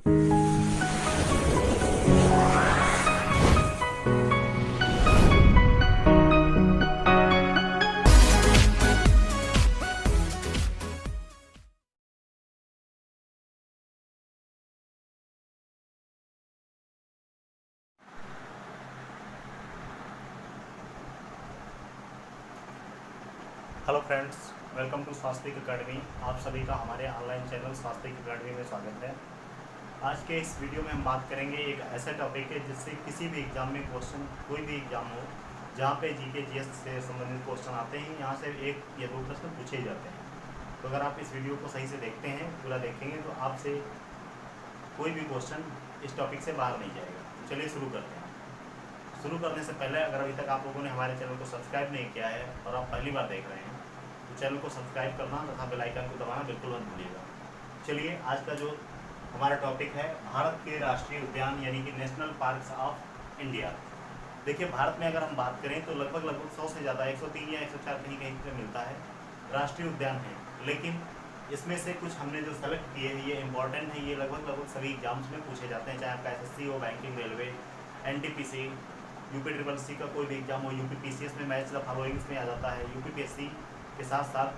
Hello friends, welcome to Swastik academy. आप सभी का हमारे ऑनलाइन चैनल स्वास्तिक अकेडमी में स्वागत है। आज के इस वीडियो में हम बात करेंगे एक ऐसा टॉपिक है जिससे किसी भी एग्ज़ाम में क्वेश्चन, कोई भी एग्ज़ाम हो जहाँ पे जीके जीएस से संबंधित क्वेश्चन आते हैं, यहाँ से एक या दो प्रश्न पूछे जाते हैं। तो अगर आप इस वीडियो को सही से देखते हैं, पूरा देखेंगे, तो आपसे कोई भी क्वेश्चन इस टॉपिक से बाहर नहीं जाएगा। तो चलिए शुरू करते हैं। शुरू करने से पहले अगर अभी तक आप लोगों ने हमारे चैनल को सब्सक्राइब नहीं किया है और आप पहली बार देख रहे हैं, तो चैनल को सब्सक्राइब करना तथा बेल आइकन को दबाना बिल्कुल मत भूलिएगा। चलिए, आज का जो हमारा टॉपिक है, भारत के राष्ट्रीय उद्यान यानी कि नेशनल पार्क्स ऑफ इंडिया। देखिए, भारत में अगर हम बात करें तो लगभग 100 से ज़्यादा, 103 या 104 कहीं कहीं पे मिलता है, राष्ट्रीय उद्यान है। लेकिन इसमें से कुछ हमने जो सेलेक्ट किए हैं ये इंपॉर्टेंट है, ये लगभग सभी एग्जाम्स में पूछे जाते हैं, चाहे आपका एसएससी हो, बैंकिंग, रेलवे, एनटीपीसी, यूपी का कोई भी एग्जाम हो, यूपीपीसीएस में मैच द फॉलोइंग्स में आ जाता है। यूपीपीएससी के साथ साथ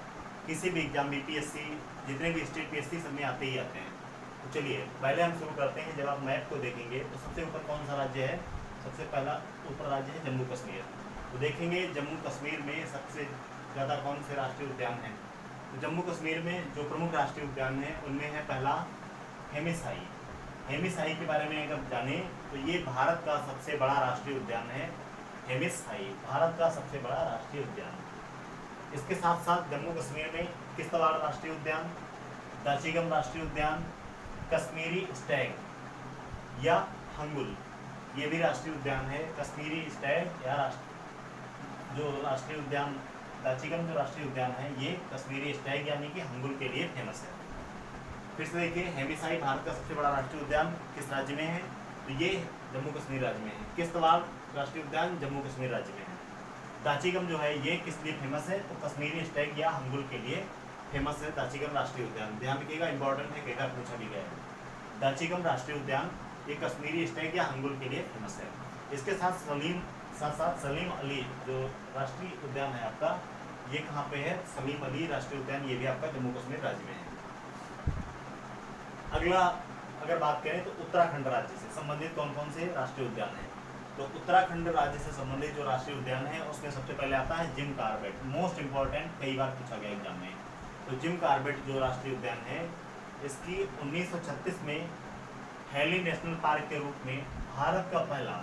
किसी भी एग्जाम, बीपीएससी, जितने भी स्टेट पीएससी, सब में आते ही आते हैं। तो चलिए, पहले हम शुरू करते हैं। जब आप मैप को देखेंगे तो सबसे ऊपर कौन सा राज्य है? सबसे पहला ऊपर राज्य है जम्मू कश्मीर। तो देखेंगे जम्मू कश्मीर में सबसे ज़्यादा कौन से राष्ट्रीय उद्यान हैं। तो जम्मू कश्मीर में जो प्रमुख राष्ट्रीय उद्यान हैं उनमें है पहला हेमिसाई। हेमिसाई के बारे में अगर जाने तो ये भारत का सबसे बड़ा राष्ट्रीय उद्यान है। हेमिसाई भारत का सबसे बड़ा राष्ट्रीय उद्यान। इसके साथ साथ जम्मू कश्मीर में किश्तवाड़ राष्ट्रीय उद्यान, दाचिगम राष्ट्रीय उद्यान, कश्मीरी स्टैग या हंगुल, ये भी राष्ट्रीय उद्यान है। कश्मीरी स्टैग या जो राष्ट्रीय उद्यान दाचिगम जो राष्ट्रीय उद्यान है, ये कश्मीरी स्टैग यानी कि हंगुल के लिए फेमस है। फिर से देखिए, हेमिसाई भारत का सबसे बड़ा राष्ट्रीय उद्यान किस राज्य में है? तो ये जम्मू कश्मीर राज्य में है। किश्तवाड़ राष्ट्रीय उद्यान जम्मू कश्मीर राज्य में है। दाचिगम जो है ये किस लिए फेमस है? तो कश्मीरी स्टैग या हंगुल के लिए फेमस है दाचिगम राष्ट्रीय उद्यान। ध्यान रखिएगा, इंपॉर्टेंट है, कई बार पूछा भी गया है। दाचिगम राष्ट्रीय उद्यान ये कश्मीरी स्टैग या हंगुल के लिए फेमस है। इसके साथ साथ सलीम अली जो राष्ट्रीय उद्यान है आपका, ये कहाँ पे है? सलीम अली राष्ट्रीय उद्यान, ये भी आपका जम्मू कश्मीर राज्य में है। अगला अगर बात करें तो उत्तराखंड राज्य से संबंधित कौन कौन से राष्ट्रीय उद्यान हैं। तो उत्तराखंड राज्य से संबंधित जो राष्ट्रीय उद्यान है उसमें सबसे पहले आता है जिम कॉर्बेट। मोस्ट इंपॉर्टेंट, कई बार पूछा गया एग्जाम में। तो जिम कॉर्बेट जो राष्ट्रीय उद्यान है, इसकी 1936 में हैली नेशनल पार्क के रूप में भारत का पहला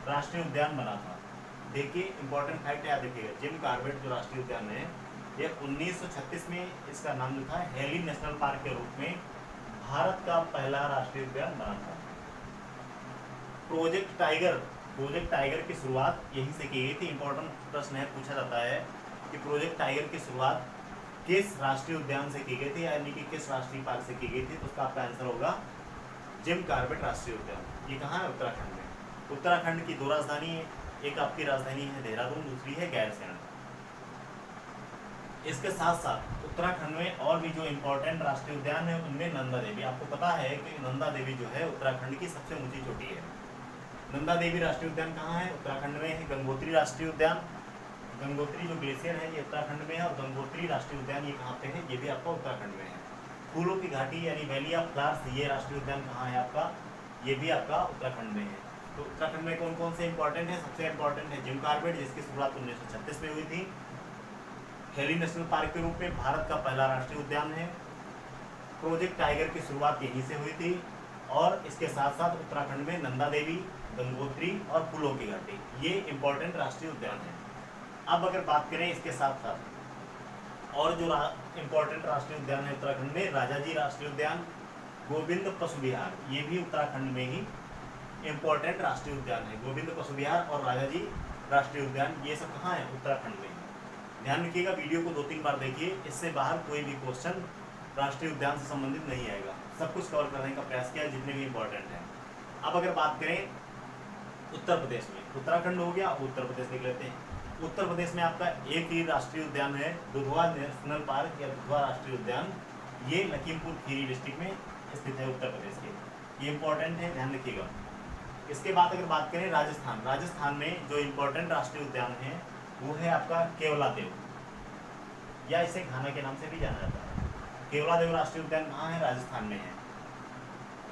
राष्ट्रीय उद्यान बना था। देखिए, इंपॉर्टेंट फैक्ट याद रखिएगा, जिम कॉर्बेट जो राष्ट्रीय उद्यान है ये 1936 में इसका नाम जो था हैली नेशनल पार्क के रूप में भारत का पहला राष्ट्रीय उद्यान बना था। प्रोजेक्ट टाइगर की शुरुआत यहीं से की गई थी। इंपॉर्टेंट प्रश्न है, पूछा जाता है कि प्रोजेक्ट टाइगर की शुरुआत किस राष्ट्रीय उद्यान से की गई थी, यानी कि किस राष्ट्रीय पार्क से की गई थी? तो उसका आपका आंसर होगा जिम कॉर्बेट राष्ट्रीय उद्यान। ये कहाँ है? उत्तराखंड में। उत्तराखंड की दो राजधानी है, एक आपकी राजधानी है देहरादून, दूसरी है गैरसैंण। इसके साथ साथ उत्तराखंड में और भी जो इम्पोर्टेंट राष्ट्रीय उद्यान है उनमें नंदा देवी। आपको पता है कि नंदा देवी जो है उत्तराखंड की सबसे ऊंची चोटी है। नंदा देवी राष्ट्रीय उद्यान कहाँ है? उत्तराखंड में है। गंगोत्री राष्ट्रीय उद्यान, गंगोत्री जो ग्लेशियर है ये उत्तराखंड में है। और गंगोत्री राष्ट्रीय उद्यान ये कहाँ पे है? ये भी आपका उत्तराखंड में है। फूलों की घाटी यानी वैली ऑफ फ्लावर्स, ये राष्ट्रीय उद्यान कहाँ है आपका? ये भी आपका उत्तराखंड में है। तो उत्तराखंड में कौन कौन से इंपॉर्टेंट है? सबसे इंपॉर्टेंट है जिम कॉर्बेट, जिसकी शुरुआत 1936 में हुई थी। हैली नेशनल पार्क के रूप में भारत का पहला राष्ट्रीय उद्यान है। प्रोजेक्ट टाइगर की शुरुआत यहीं से हुई थी। और इसके साथ साथ उत्तराखंड में नंदा देवी, गंगोत्री और फूलों की घाटी, ये इंपॉर्टेंट राष्ट्रीय उद्यान है। अब अगर बात करें इसके साथ साथ और जो इंपॉर्टेंट राष्ट्रीय उद्यान है उत्तराखंड में, राजाजी राष्ट्रीय उद्यान, गोविंद पशु विहार, ये भी उत्तराखंड में ही इंपॉर्टेंट राष्ट्रीय उद्यान है। गोविंद पशु विहार और राजाजी राष्ट्रीय उद्यान, ये सब कहाँ है? उत्तराखंड में। ध्यान रखिएगा, वीडियो को 2-3 बार देखिए, इससे बाहर कोई भी क्वेश्चन राष्ट्रीय उद्यान से संबंधित नहीं आएगा। सब कुछ कवर करने का प्रयास किया जितने भी इंपॉर्टेंट हैं। अब अगर बात करें उत्तर प्रदेश में, उत्तराखंड हो गया, उत्तर प्रदेश देख लेते हैं। उत्तर प्रदेश में आपका एक ही राष्ट्रीय उद्यान है, दुधवा नेशनल पार्क या दुधवा राष्ट्रीय उद्यान। ये लखीमपुर खीरी डिस्ट्रिक्ट में स्थित है उत्तर प्रदेश के। ये इंपॉर्टेंट है, ध्यान रखिएगा। इसके बाद अगर बात करें राजस्थान, राजस्थान में जो इम्पोर्टेंट राष्ट्रीय उद्यान है वो है आपका केवलादेव, या इसे घाना के नाम से भी जाना जाता है। केवलादेव राष्ट्रीय उद्यान कहाँ है? राजस्थान में है।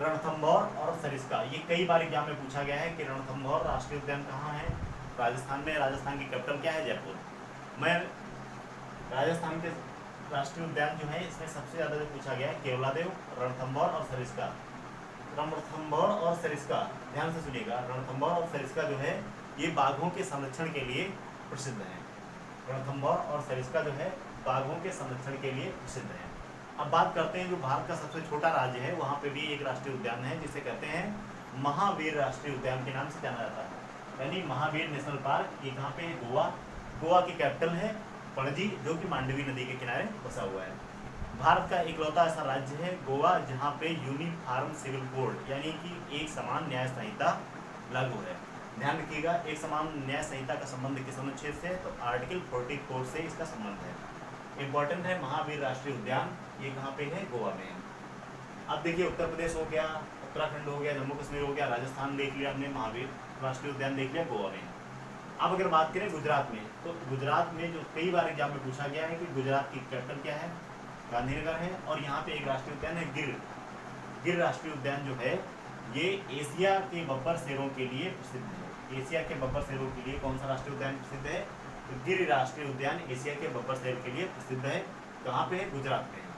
रणथंभौर और सरिस्का, ये कई बार एग्जाम में पूछा गया है कि रणथंभौर राष्ट्रीय उद्यान कहाँ है? राजस्थान में। राजस्थान की कैपिटल क्या है? जयपुर। मैं राजस्थान के राष्ट्रीय उद्यान जो है इसमें सबसे ज़्यादा जो पूछा गया है केवलादेव, रणथंभौर और सरिस्का। रणथंभौर और सरिस्का, ध्यान से सुनिएगा, रणथंभौर और सरिस्का जो है ये बाघों के संरक्षण के लिए प्रसिद्ध है। रणथंभौर और सरिस्का जो है बाघों के संरक्षण के लिए प्रसिद्ध है। अब बात करते हैं जो भारत का सबसे छोटा राज्य है, वहाँ पे भी एक राष्ट्रीय उद्यान है जिसे कहते हैं महावीर राष्ट्रीय उद्यान के नाम से जाना जाता है, यानी महावीर नेशनल पार्क। ये कहाँ पे है? गोवा। गोवा की कैपिटल है पणजी, जो कि मांडवी नदी के किनारे बसा हुआ है। भारत का इकलौता ऐसा राज्य है गोवा जहाँ पे यूनिफॉर्म सिविल कोड यानी कि एक समान न्याय संहिता लागू है। ध्यान रखिएगा, एक समान न्याय संहिता का संबंध किस अनुच्छेद से? तो आर्टिकल 44 से इसका संबंध है। इंपॉर्टेंट है महावीर राष्ट्रीय उद्यान, ये कहाँ पे है? गोवा में है। अब देखिए उत्तर प्रदेश हो गया, उत्तराखंड हो गया, जम्मू कश्मीर हो गया, राजस्थान देख लिया हमने, महावीर राष्ट्रीय उद्यान देख लिया गोवा में। अब अगर बात करें गुजरात में, तो गुजरात में जो कई बार एग्जाम में पूछा गया है कि गुजरात की कैपिटल क्या है? गांधीनगर है। और यहाँ पे एक राष्ट्रीय उद्यान है गिर। गिर राष्ट्रीय उद्यान जो है ये एशिया के बब्बर शेरों के लिए प्रसिद्ध है। एशिया के बब्बर शेरों के लिए कौन सा राष्ट्रीय उद्यान प्रसिद्ध है? तो गिर राष्ट्रीय उद्यान एशिया के बब्बर शेर के लिए प्रसिद्ध है। कहाँ पे है? गुजरात में।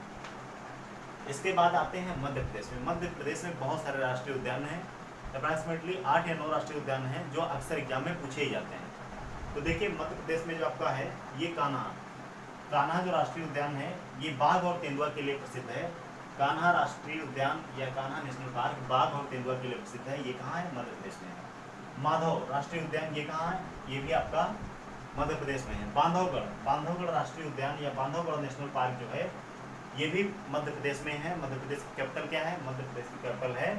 इसके बाद आते हैं मध्य प्रदेश में। मध्य प्रदेश में बहुत सारे राष्ट्रीय उद्यान हैं, अप्रॉक्सीमेटली 8 या 9 राष्ट्रीय उद्यान हैं जो अक्सर एग्जाम में पूछे ही जाते हैं। तो देखिए मध्य प्रदेश में जो आपका है ये कान्हा, कान्हा जो राष्ट्रीय उद्यान है ये बाघ और तेंदुआ के लिए प्रसिद्ध है। कान्हा राष्ट्रीय उद्यान या कान्हा नेशनल पार्क बाघ और तेंदुआ के लिए प्रसिद्ध है। ये कहाँ है? मध्य प्रदेश में है। माधव राष्ट्रीय उद्यान ये कहाँ है? ये भी आपका मध्य प्रदेश में है। बांधवगढ़, बांधवगढ़ राष्ट्रीय उद्यान या बांधवगढ़ नेशनल पार्क जो है ये भी मध्य प्रदेश में है। मध्य प्रदेश की कैपिटल क्या है? मध्य प्रदेश की कैपिटल है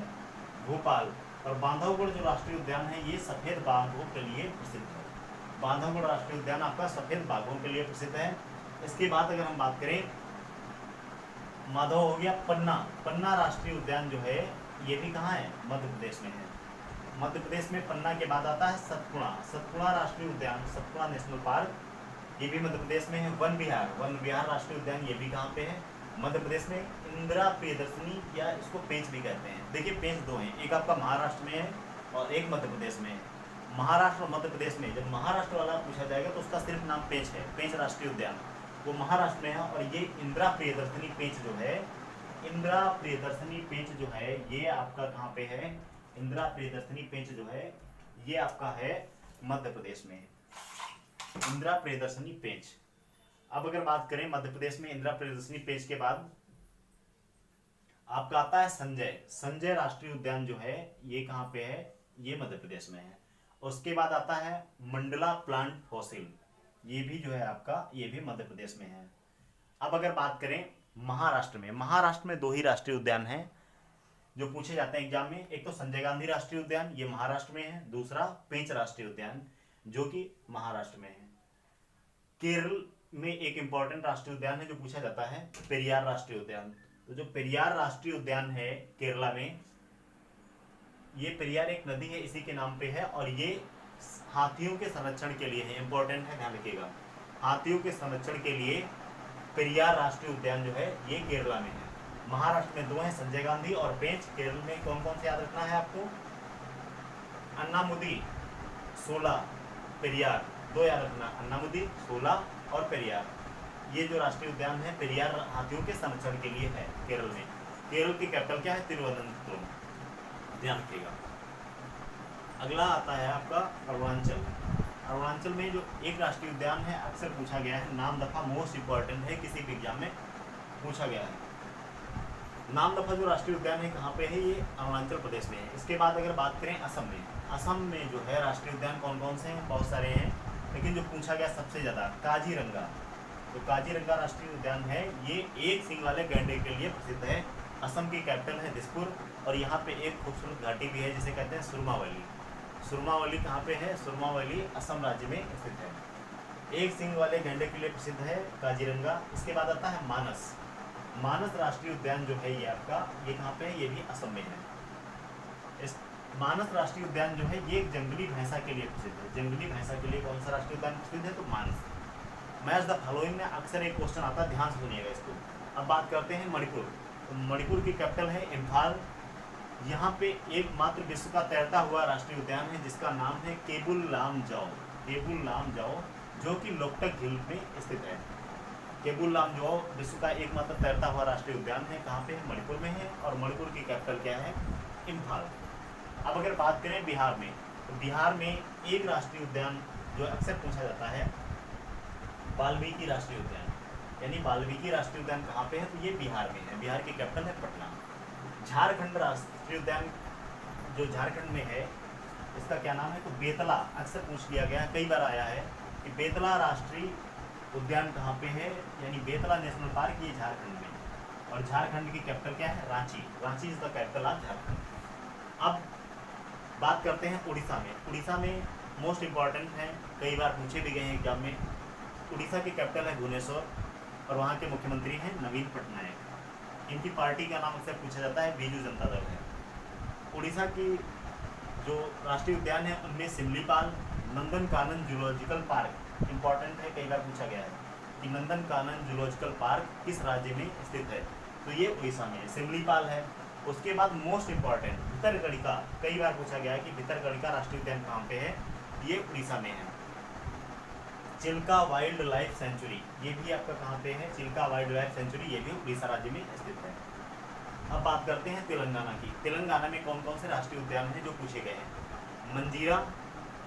भोपाल। और बांधवगढ़ जो राष्ट्रीय उद्यान है ये सफ़ेद बाघों के लिए प्रसिद्ध है। बांधवगढ़ राष्ट्रीय उद्यान आपका सफ़ेद बाघों के लिए प्रसिद्ध है। इसके बाद अगर हम बात करें, माधव हो गया। पन्ना, पन्ना राष्ट्रीय उद्यान जो है ये भी कहाँ है? मध्य प्रदेश में है। मध्य प्रदेश में पन्ना के बाद आता है सतपुड़ा, सतपुड़ा राष्ट्रीय उद्यान, सतपुड़ा नेशनल पार्क ये भी मध्य प्रदेश में है। वन विहार, वन विहार राष्ट्रीय उद्यान ये भी कहाँ पे है? मध्य प्रदेश में। इंदिरा प्रियदर्शनी या इसको पेंच भी कहते हैं। देखिए पेंच दो हैं, एक आपका महाराष्ट्र में है और एक मध्य प्रदेश में है। महाराष्ट्र और मध्य प्रदेश में जब महाराष्ट्र वाला पूछा जाएगा तो उसका सिर्फ नाम पेंच है, पेंच राष्ट्रीय उद्यान, वो महाराष्ट्र में है। और ये इंदिरा प्रियदर्शनी पेंच जो है, इंदिरा प्रियदर्शनी पेंच जो है ये आपका कहाँ पे है? इंदिरा प्रियदर्शनी पेंच जो है ये आपका है मध्य प्रदेश में, इंदिरा प्रियदर्शनी पेंच। अब अगर बात करें मध्य प्रदेश में इंदिरा प्रियदर्शनी पेंच के बाद आपका आता है संजय, संजय राष्ट्रीय उद्यान जो है ये कहाँ पे है? ये मध्य प्रदेश में है। उसके बाद आता है मंडला प्लांट फॉसिल, ये भी जो है आपका ये भी मध्य प्रदेश में है। अब अगर बात करें महाराष्ट्र में, महाराष्ट्र में 2 ही राष्ट्रीय उद्यान हैं जो पूछे जाते हैं एग्जाम में। एक तो संजय गांधी राष्ट्रीय उद्यान ये महाराष्ट्र में है, दूसरा पेंच राष्ट्रीय उद्यान जो कि महाराष्ट्र में है। केरल में एक इंपॉर्टेंट राष्ट्रीय उद्यान है जो पूछा जाता है पेरियार राष्ट्रीय उद्यान। तो जो पेरियार राष्ट्रीय उद्यान है केरला में, ये पेरियार एक नदी है इसी के नाम पे है और ये हाथियों के संरक्षण के लिए है। इंपॉर्टेंट है, ध्यान रखिएगा, हाथियों के संरक्षण के लिए पेरियार राष्ट्रीय उद्यान जो है ये केरला में है। महाराष्ट्र में 2 हैं, संजय गांधी और पेंच। केरल में कौन कौन से याद रखना है आपको? अन्नामुदी, सोला, पेरियार, 2 याद रखना, अन्नामुदी, सोला और पेरियार। ये जो राष्ट्रीय उद्यान है पेरियार हाथियों के संरक्षण के लिए है केरल में। केरल की कैपिटल क्या है? तिरुवनंतपुरम, ध्यान रखिएगा। अगला आता है आपका अरुणाचल। अरुणाचल में जो एक राष्ट्रीय उद्यान है अक्सर पूछा गया है, नाम दफा मोस्ट इंपॉर्टेंट है, किसी भी एग्जाम में पूछा गया है। नाम दफा जो राष्ट्रीय उद्यान है कहाँ पे है? ये अरुणाचल प्रदेश में है। इसके बाद अगर बात करें असम में, असम में जो है राष्ट्रीय उद्यान कौन कौन से हैं? बहुत सारे हैं, लेकिन जो पूछा गया सबसे ज़्यादा काजीरंगा। तो काजीरंगा राष्ट्रीय उद्यान है ये एक सींग वाले गैंडे के लिए प्रसिद्ध है। असम की कैपिटल है दिसपुर और यहाँ पे एक खूबसूरत घाटी भी है जिसे कहते हैं सुरमावली। सुरमावली कहाँ पे है? सुरमावली असम राज्य में स्थित है। एक सींग वाले गैंडे के लिए प्रसिद्ध है काजीरंगा। इसके बाद आता है मानस। मानस राष्ट्रीय उद्यान जो है ये आपका, ये कहाँ पे है, ये भी असम में है। इस मानस राष्ट्रीय उद्यान जो है ये एक जंगली भैंसा के लिए प्रसिद्ध है। जंगली भैंसा के लिए कौन सा राष्ट्रीय उद्यान प्रसिद्ध है, तो मानस। मैच द फॉलोइंग में अक्सर एक क्वेश्चन आता है, ध्यान से सुनिएगा इसको। अब बात करते हैं मणिपुर। तो मणिपुर की कैपिटल है इम्फाल। यहाँ पे एकमात्र विश्व का तैरता हुआ राष्ट्रीय उद्यान है जिसका नाम है केबुल लामजाओ। केबुल लामजाओ जो कि लोकटक झील में स्थित है। केबुल लामजाओ विश्व का एकमात्र तैरता हुआ राष्ट्रीय उद्यान है। कहाँ पे है, मणिपुर में है। और मणिपुर की कैपिटल क्या है, इम्फाल। अब अगर बात करें बिहार में, तो बिहार में एक राष्ट्रीय उद्यान जो अक्सर पूछा जाता है, वाल्मीकि राष्ट्रीय उद्यान। यानी वाल्मीकि राष्ट्रीय उद्यान कहाँ पे है, तो ये बिहार में है। बिहार की कैपिटल है पटना। झारखंड राष्ट्रीय उद्यान जो झारखंड में है, इसका क्या नाम है, तो बेतला। अक्सर पूछ लिया गया, कई बार आया है कि बेतला राष्ट्रीय उद्यान कहाँ पे है, यानी बेतला नेशनल पार्क ये झारखंड में। और झारखंड की कैपिटल क्या है, Ranchi. Ranchi is the capital of Jharkhand. अब बात करते हैं उड़ीसा में। उड़ीसा में मोस्ट इम्पॉर्टेंट है, कई बार पूछे भी गए हैं एग्जाम में। उड़ीसा की कैपिटल है भुवनेश्वर और वहाँ के मुख्यमंत्री हैं नवीन पटनायक। इनकी पार्टी का नाम अक्सर पूछा जाता है, बीजू जनता दल है। उड़ीसा की जो राष्ट्रीय उद्यान है उनमें Similipal, Nandan Kanan zoological park important है, कई बार पूछा गया है कि नंदन कानन जूलॉजिकल पार्क किस राज्य में स्थित है, तो ये उड़ीसा में है। सिमलीपाल है। उसके बाद मोस्ट इम्पॉर्टेंट भितरकनिका, कई बार पूछा गया है कि भितरकनिका राष्ट्रीय उद्यान कहाँ पे है, ये उड़ीसा में है। चिल्का वाइल्ड लाइफ सेंचुरी, ये भी आपका कहाँ पे है, चिल्का वाइल्ड लाइफ सेंचुरी, ये भी उड़ीसा राज्य में स्थित है। अब बात करते हैं तेलंगाना की। तेलंगाना में कौन कौन से राष्ट्रीय उद्यान हैं जो पूछे गए हैं, मंजीरा,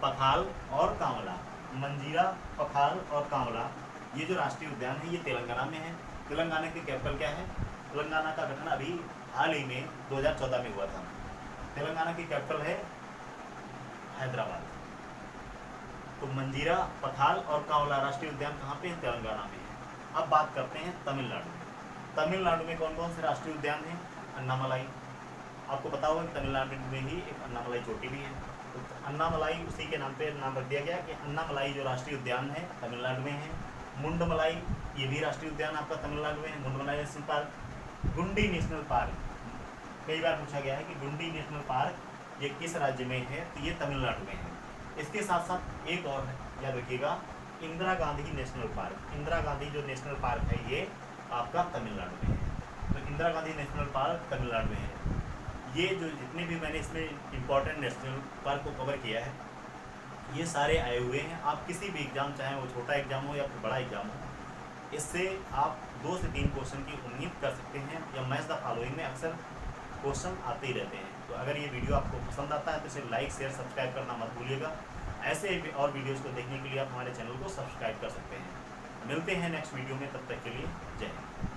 पखाल और कांवला। मंजीरा, पखाल और कांवला, ये जो राष्ट्रीय उद्यान है ये तेलंगाना में है। तेलंगाना की कैपिटल क्या है, तेलंगाना का गठन अभी हाल ही में 2014 में हुआ था। तेलंगाना की कैपिटल है हैदराबाद। तो मंजीरा, पखाल और कांवला राष्ट्रीय उद्यान कहाँ पे है, तेलंगाना में है। अब बात करते हैं तमिलनाडु में। तमिलनाडु में कौन कौन से राष्ट्रीय उद्यान हैं, अन्नामलाई। आपको पता होगा कि तमिलनाडु में ही एक अन्नामलाई चोटी भी है। तो अन्नामलाई उसी के नाम पे नाम रख दिया गया कि अन्नामलाई जो राष्ट्रीय उद्यान है तमिलनाडु में है। मुंडमलाई, ये भी राष्ट्रीय उद्यान आपका तमिलनाडु में है, मुंडमलाई नेशनल पार्क। गुंडी नेशनल पार्क, कई बार पूछा गया है कि गुंडी नेशनल पार्क ये किस राज्य में है, तो ये तमिलनाडु में है। इसके साथ साथ एक और याद रखिएगा, इंदिरा गांधी नेशनल पार्क। इंदिरा गांधी जो नेशनल पार्क है ये आपका तमिलनाडु में है। तो इंदिरा गांधी नेशनल पार्क तमिलनाडु में है। ये जो जितने भी मैंने इसमें इंपॉर्टेंट नेशनल पार्क को कवर किया है ये सारे आए हुए हैं। आप किसी भी एग्ज़ाम, चाहे वो छोटा एग्जाम हो या फिर बड़ा एग्जाम हो, इससे आप 2 से 3 क्वेश्चन की उम्मीद कर सकते हैं। या मैच द फॉलोइंग में अक्सर क्वेश्चन आते ही रहते हैं। तो अगर ये वीडियो आपको पसंद आता है तो इसे लाइक, शेयर, सब्सक्राइब करना मत भूलिएगा। ऐसे और वीडियोज़ को देखने के लिए आप हमारे चैनल को सब्सक्राइब कर सकते हैं। मिलते हैं नेक्स्ट वीडियो में, तब तक के लिए जय हिंद।